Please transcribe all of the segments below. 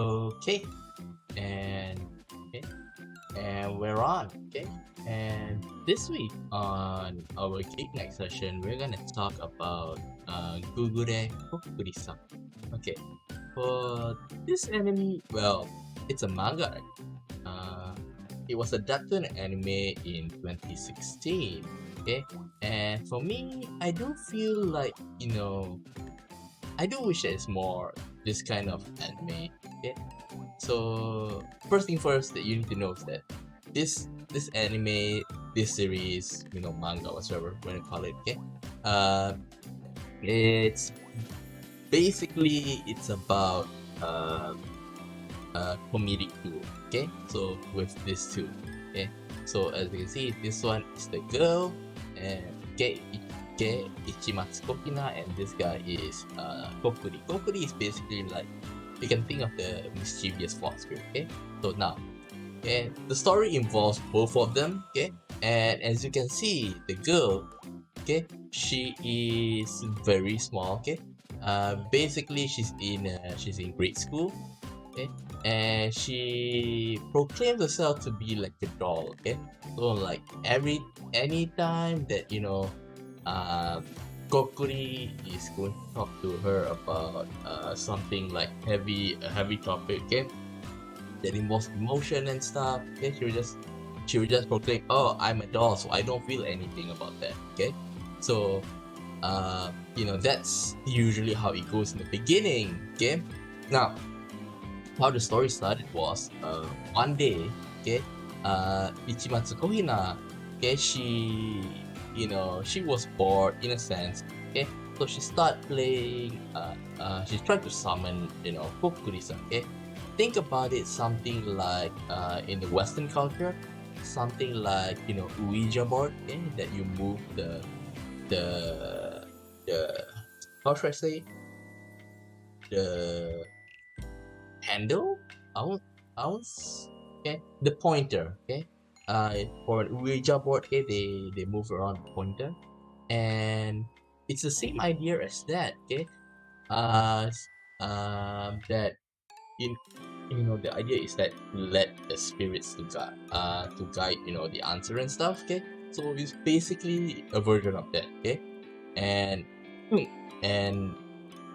Okay, and okay, and we're on. Okay, and this week on our Geek Night session, we're gonna talk about Gugure Kokkuri-san. Okay, for this anime, well, it's a manga. Uh, it was adapted an anime in 2016. Okay, and for me, I do feel like I do wish there's more this kind of anime. Okay, so first thing first that you need to know is that this anime, this series, manga, whatever you want to call it. Okay, uh, it's basically it's about uh, comedic duo. Okay, so with these two. Okay, so as you can see, this one is the girl, and Ichimatsu Kokina, and this guy is Kokkuri. Kokkuri is basically like you can think of the mischievous fox girl. Okay, so now, okay, the story involves both of them. Okay, and as you can see, the girl, okay, she is very small. Okay, basically she's in grade school. Okay, and she proclaims herself to be like a doll. Okay, so like anytime that Kokkuri is going to talk to her about something like a heavy topic, okay, that involves emotion and stuff. Okay, she will just proclaim, "Oh, I'm a doll, so I don't feel anything about that." Okay, so that's usually how it goes in the beginning. Okay, now how the story started was one day, okay, Ichimatsu Kohina, okay, she was bored in a sense, okay, so she started playing. She tried to summon Kokkuri-san. Okay, think about it, something like in the Western culture, something like Ouija board, okay, that you move the how should I say, the handle. I won't okay, the pointer. Okay, for Ouija board, okay, they move around the pointer, and it's the same idea as that. Okay, that in the idea is that let the spirits to guide the answer and stuff. Okay, so it's basically a version of that. Okay, and and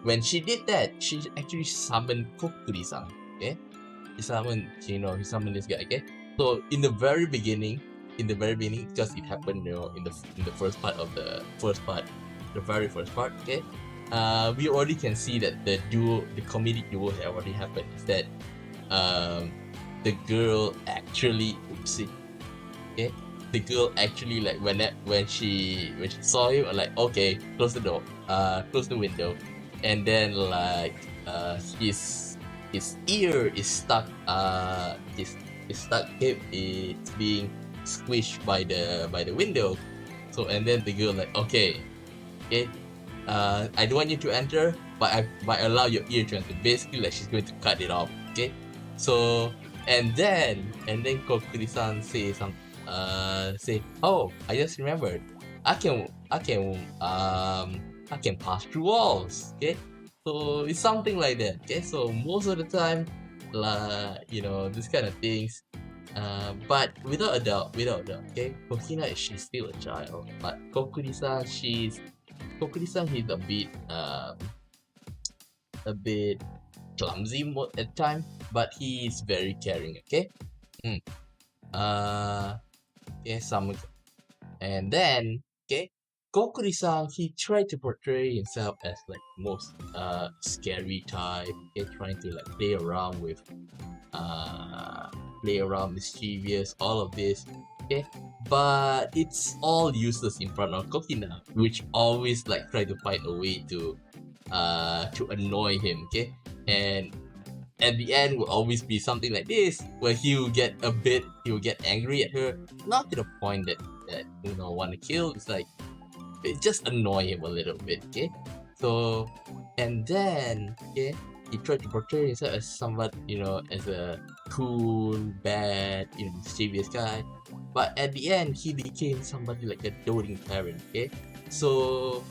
when she did that, she actually summoned Kokkuri-san. Okay, he summoned this guy. Okay, so in the very beginning, because it happened, in the very first part. Okay, we already can see that the comedic duo that already happened is that the girl actually, oopsie, okay, the girl actually, like, when she saw him, like, okay, close the door, close the window, and then like his ear is stuck, is stuck, it's being squished by the window. So, and then the girl like, okay, I don't want you to enter, but I might allow your ear to enter. Basically, like, she's going to cut it off. Okay, so and then Kokkuri-san say oh, I just remembered, I can pass through walls. Okay, so it's something like that. Okay, so most of the time, this kind of things. But without a doubt, okay, Kokina, she's still a child, but Kokkuri-san, he's a bit clumsy at time, but he's very caring. Okay, mm. Okay, and then, okay, Kokkuri-san, he tried to portray himself as like most scary type. Okay, trying to like play around mischievous, all of this. Okay, but it's all useless in front of Kokina, which always like try to find a way to annoy him. Okay, and at the end will always be something like this, where he will get angry at her, not to the point that want to kill. It's like, it just annoy him a little bit. Okay, so, and then, okay, he tried to portray himself as somewhat, as a cool, bad, mischievous guy, but at the end he became somebody like a doting parent. Okay, so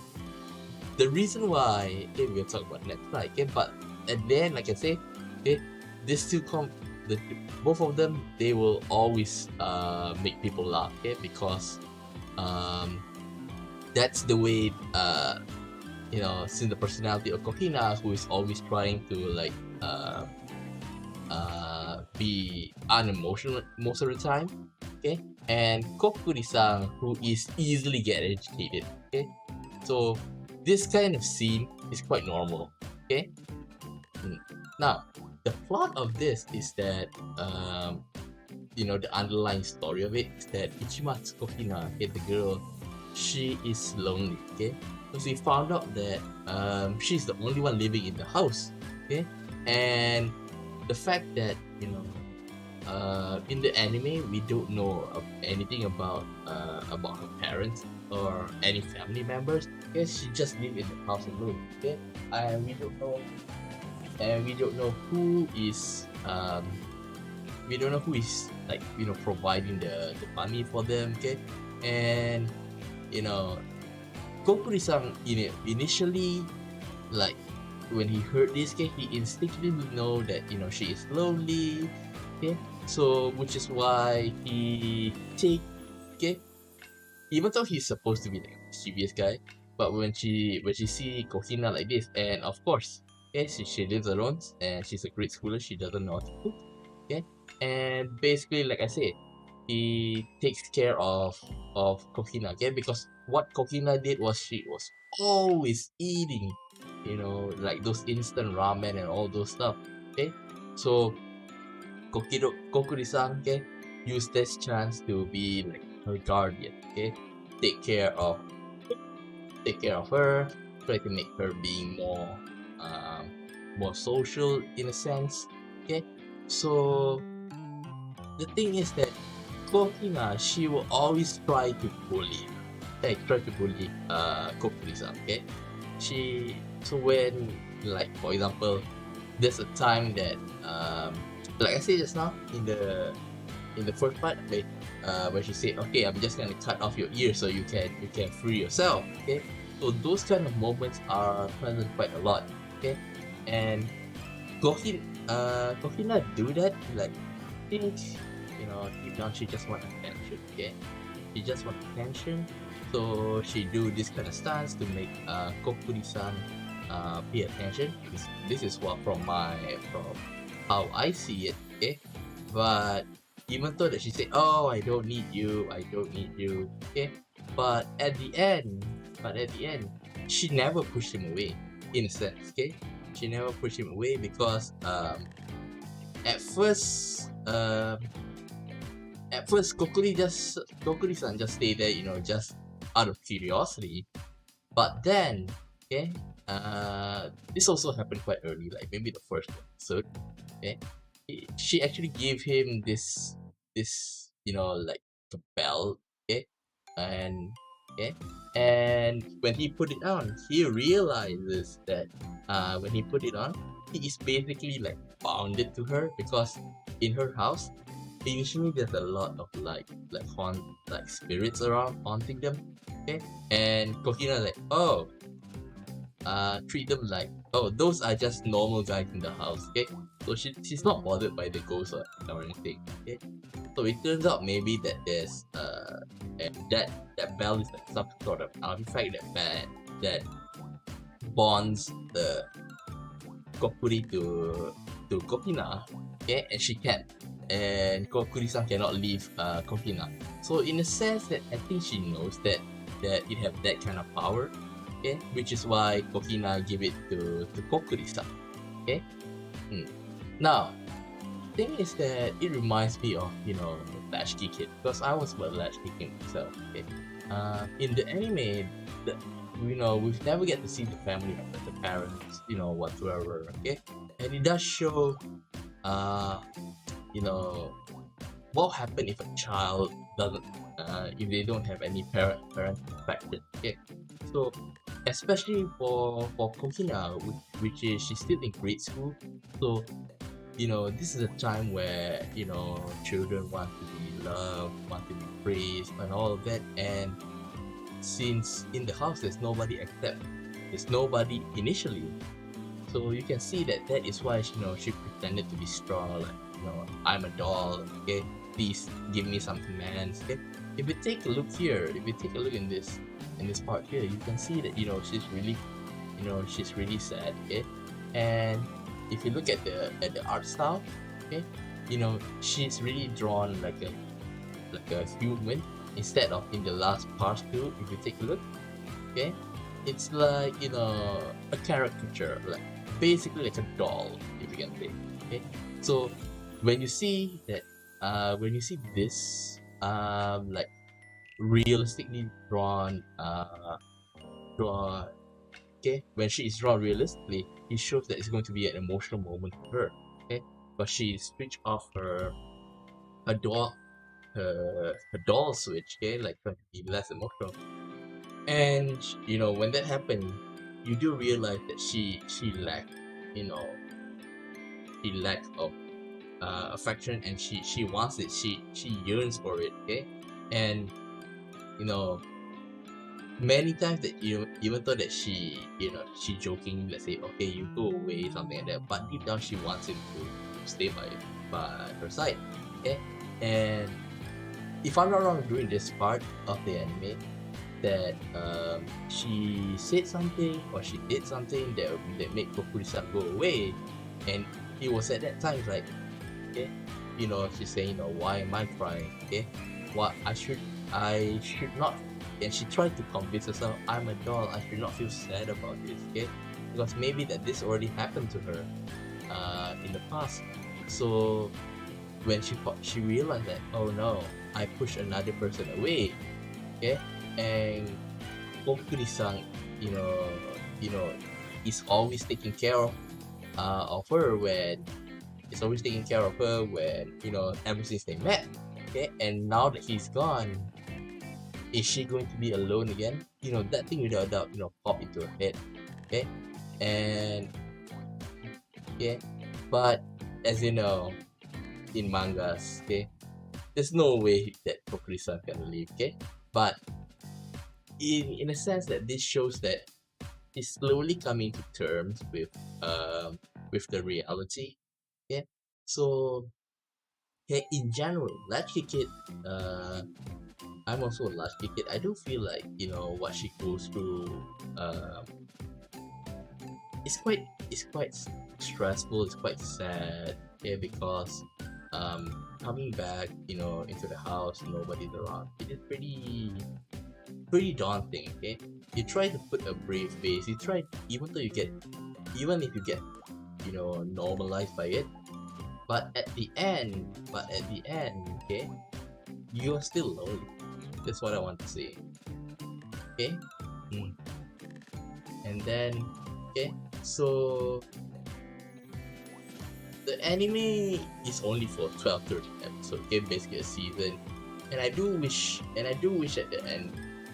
the reason why, okay, we'll talk about next time. Okay, but at the end, like I say, okay, these two the, both of them, they will always make people laugh, okay? Because um, that's the way since the personality of Kokina, who is always trying to like be unemotional most of the time, okay, and Kokkuri-san, who is easily get agitated, okay. So this kind of scene is quite normal, okay. Now the plot of this is that the underlying story of it is that Ichimatsu Kokina, okay, the girl, she is lonely, okay. So she found out that she's the only one living in the house, okay, and the fact that in the anime we don't know anything about her parents or any family members. Okay, she just live in the house alone. Okay, and we don't know who is like providing the money for them. Okay, and Kokkuri-san initially, like when he heard this, okay, he instinctively know that she is lonely, okay, so which is why okay, even though he's supposed to be like a mischievous guy, but when she see Kohina like this, and of course, okay, she lives alone and she's a great schooler, she doesn't know how to cook, okay, and basically, like I said, he takes care of Kohina, okay, because what Kohina did was she was always eating like those instant ramen and all those stuff, okay. So Kokkuri-san, okay, use this chance to be like her guardian, okay, take care of her, try to make her being more social in a sense, okay. So the thing is that Kokina, she will always try to bully Kokkuri-san, okay. So when, like, for example, there's a time that like I said just now in the first part, okay, where she said, okay, I'm just gonna cut off your ear so you can free yourself, okay. So those kind of moments are present quite a lot, okay. And Kokina do that, like, I think deep down she just want attention, okay. She just want attention, so she do this kind of stance to make Kokkuri-san pay attention. This is what from how I see it, okay. But even though that she said, oh, I don't need you, okay, but at the end she never pushed him away, in a sense, okay. She never pushed him away because at first Kokkuri-san just stay there, just out of curiosity. But then, okay, this also happened quite early, like maybe the first episode, okay. She actually gave him this like the bell, okay, and when he put it on, he realizes that when he put it on, he is basically like bounded to her, because in her house initially there's a lot of like spirits around haunting them, okay. And Kokina like, oh, treat them like, oh, those are just normal guys in the house, okay. So she's not bothered by the ghosts or anything, okay. So it turns out maybe that there's that bell is like some sort of artifact that bonds the Kokkuri to Kokina, okay, and she can't, and Kokkuri-san cannot leave Kokina. So in a sense that I think she knows that it have that kind of power, okay, which is why Kokina give it to Kokkuri-san, okay. Now, thing is that it reminds me of Latchkey Kid, because I was a Latchkey Kid myself, okay. In the anime, we've never get to see the family of the parents, whatsoever, okay. And it does show what happen if a child doesn't if they don't have any parent affected, okay. So especially for Kokina, which is she's still in grade school, so this is a time where children want to be loved, want to be praised and all of that. And since in the house there's nobody initially, so you can see that is why she pretended to be strong, like, I'm a doll, okay? Please give me some commands, okay? If you take a look here, if you take a look in this part here, you can see that she's really sad, okay? And if you look at the art style, okay, she's really drawn like a human instead of in the last part too. If you take a look, okay, it's like a caricature, like basically like a doll, if you can say, okay. So when you see that, when you see this like realistically drawn, okay, when she is drawn realistically, it shows that it's going to be an emotional moment for her, okay, but she switched off her doll switch, okay, like trying to be less emotional. And when that happened, you do realize that she lacked, you know she lacked of affection, and she wants it, she yearns for it, okay. And you know many times that even though that she joking, let's say, okay, you go away, something like that, but deep down she wants him to stay by her side, okay. And if I'm not wrong, during this part of the anime, that she said something or she did something that made Kokkuri-san go away, and it was at that time like, okay, she's saying, why am I crying, okay, what I should not. And she tried to convince herself, I'm a doll, I should not feel sad about this, okay, because maybe that this already happened to her in the past. So when she realized that, oh no, I pushed another person away, okay, and Kokkuri-san, is always taking care of her when ever since they met, okay. And now that he's gone, is she going to be alone again? That thing without a doubt, pop into her head, okay. And okay, but as you know, in mangas, okay, there's no way that Kokkuri-san can leave, okay. But in a sense that this shows that he's slowly coming to terms with the reality, okay. So okay, in general, Latchkey Kid, I'm also a latchkey kid. I do feel like what she goes through, it's quite stressful. It's quite sad, okay, because coming back, into the house, nobody's around. It is pretty daunting. Okay, you try to put a brave face. You try, even if you get normalized by it, but at the end, okay, you are still lonely. That's what I want to say. Okay. And then, okay, so the anime is only for 12-13 episodes, okay, basically a season. And I do wish that the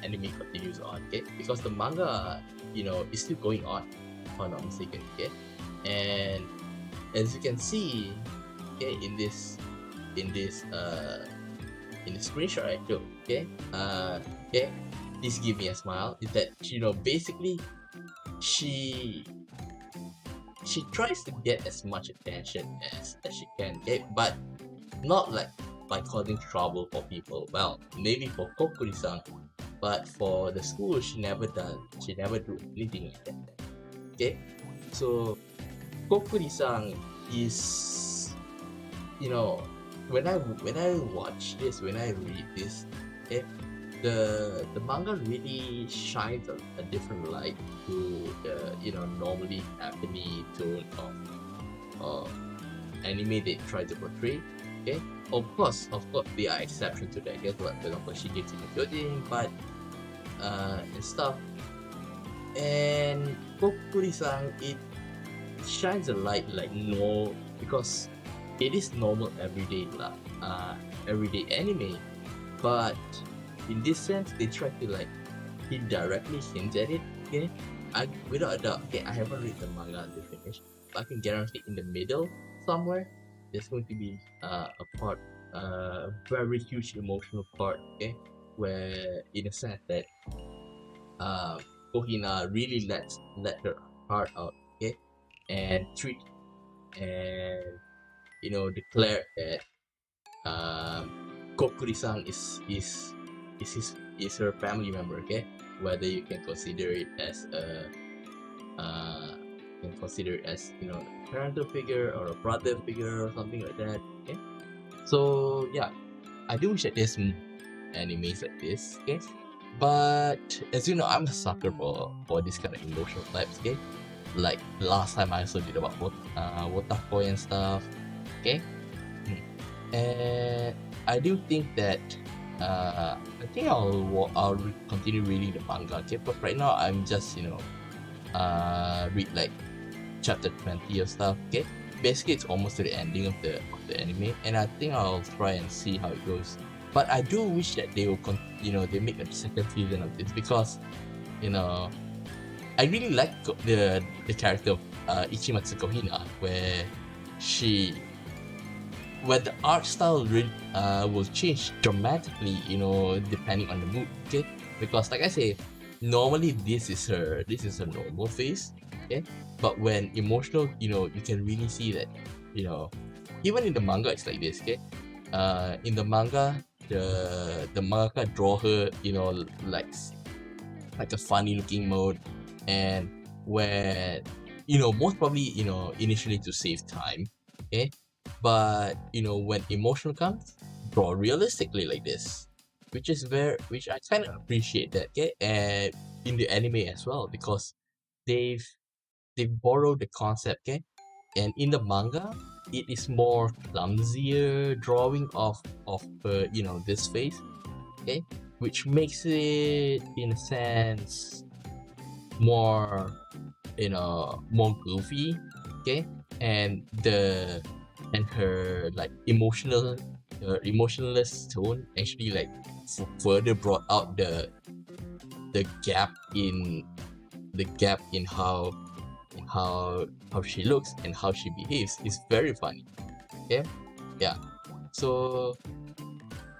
anime continues on, okay, because the manga, is still going on, if I'm not mistaken, okay. And as you can see, okay, in this screenshot I took, okay, okay, please give me a smile, is that basically she tries to get as much attention as she can, okay, but not like by causing trouble for people. Well, maybe for Kokkuri-san, but for the school she never do anything like that, okay. So Kokkuri-san is, when I watch this, when I read this, okay, the manga really shines a different light to the normally happening tone of anime they try to portray, okay. Of course there are exceptions to that, okay, for example Shingeki no Kyojin, but and stuff. And Kokkuri-san, it shines a light like no, because it is normal everyday anime, but in this sense they try to like indirectly hint at it, okay. Without a doubt, okay, I haven't read the manga to finish, but I can guarantee in the middle somewhere there's going to be a part, a very huge emotional part, okay, where in a sense that Kohina really let her heart out, okay, and treat and declared that Kokkuri-san is her family member. Okay, whether you can consider it as a parental figure or a brother figure or something like that. Okay, so yeah, I do wish that there's animes like this. Okay, but as you know, I'm a sucker for this kind of emotional types. Okay, like last time I also did about Wotakoi and stuff. Okay. And I do think that I think I'll continue reading the manga. Okay, but right now I'm just read like chapter 20 or stuff. Okay, basically it's almost to the ending of the anime, and I think I'll try and see how it goes. But I do wish that they will they make a second season of this, because I really like the character of Ichimatsu Kohina, where the art style really will change dramatically, depending on the mood. Okay, because like I say, normally this is her normal face. Okay, but when emotional, you can really see that, even in the manga it's like this. Okay, in the manga, the mangaka draw her, like a funny looking mode, and where most probably initially to save time. Okay, but when emotional comes, draw realistically like this, which I kind of appreciate that. Okay, and in the anime as well, because they've borrowed the concept. Okay, and in the manga it is more clumsier drawing of this face. Okay, which makes it in a sense more more goofy. Okay, and her like emotionless tone actually like further brought out the gap in how she looks and how she behaves. Is very funny. Okay, yeah. So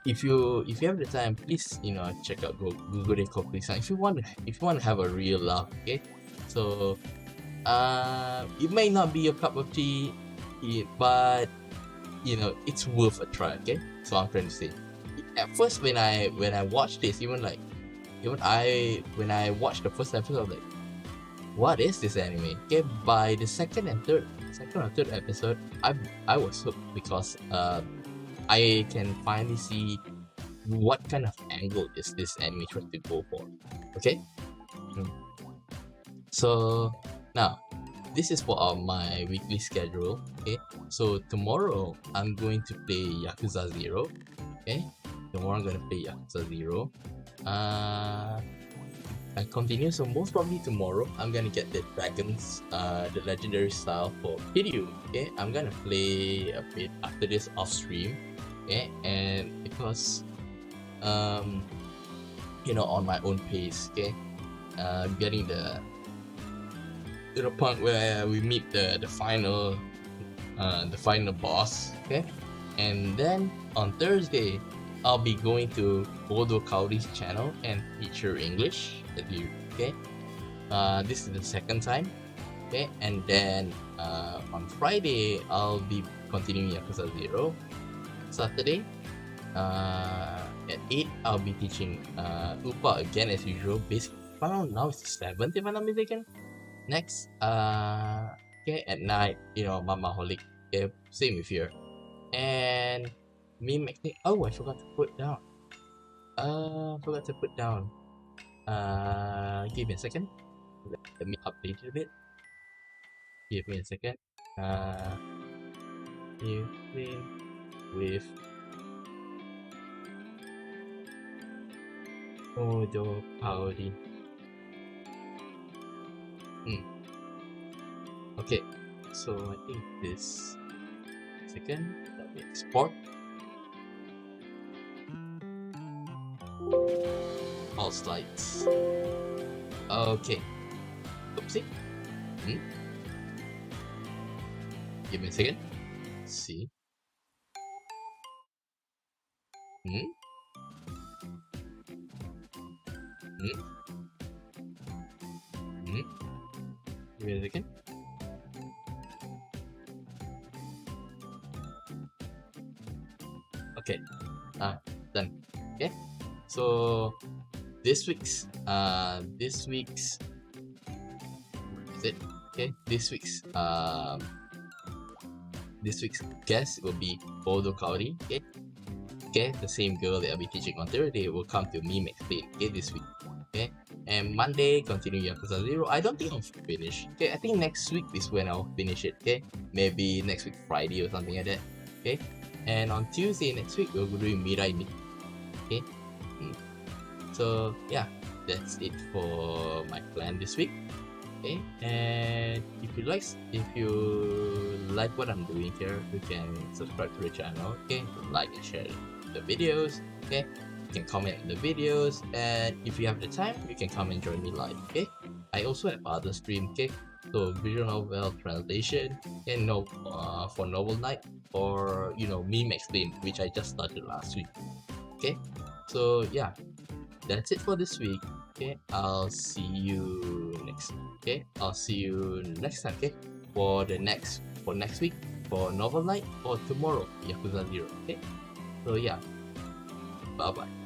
if you have the time, please check out Gugure Kokkuri-san if you want to have a real laugh. Okay, so it may not be your cup of tea, but it's worth a try. Okay, so I'm trying to say, at first when I watched this, when I watched the first episode, I was like, what is this anime? Okay, by the second or third episode, I was hooked, because I can finally see what kind of angle is this anime trying to go for. Okay. So now, this is for my weekly schedule. Okay, so tomorrow I'm going to play Yakuza 0. Okay, tomorrow I'm gonna play Yakuza 0. I continue, so most probably tomorrow I'm gonna get the dragons, the legendary style for Kiryu. Okay, I'm gonna play a bit after this off stream. Okay, and because on my own pace. Okay, getting to the point where we meet the final boss. Okay, and then on Thursday I'll be going to Bodo Kaori's channel and teach her English. Okay, this is the second time. Okay, and then on Friday I'll be continuing Yakuza 0. Saturday at 8 I'll be teaching Upa again as usual. Basically, now it's the 7th if I'm not mistaken. Next, okay, at night, Mama Holic. Okay, same with here. And me making. Oh, I forgot to put down. Give me a second. Let me update it a bit. Give me a second. You play with Odo Kaori. Okay, so I think this second, let me export all slides. Okay, oopsie. Give me a second. Let's see. Give me a second. Okay, done. Okay, so this week's is it? Okay, this week's guest will be Kokkuri. Okay, okay, the same girl that I'll be teaching on Thursday will come to me explain. Okay, this week. Okay, and Monday continue Yakuza 0. I don't think I'll finish. Okay, I think next week is when I'll finish it. Okay, maybe next week Friday or something like that. Okay, and on Tuesday next week we'll be doing Mirai Me. Okay, so yeah, that's it for my plan this week. Okay, and if you like what I'm doing here, you can subscribe to the channel. Okay, like and share the videos. Okay, you can comment on the videos, and if you have the time, you can come and join me live. Okay, I also have other stream. Okay, so visual novel translation and for novel night, or meme explain, which I just started last week. Okay, so yeah, that's it for this week. Okay, I'll see you next. Okay, I'll see you next time. Okay, for next week for novel night, or tomorrow Yakuza 0. Okay, so yeah, bye bye.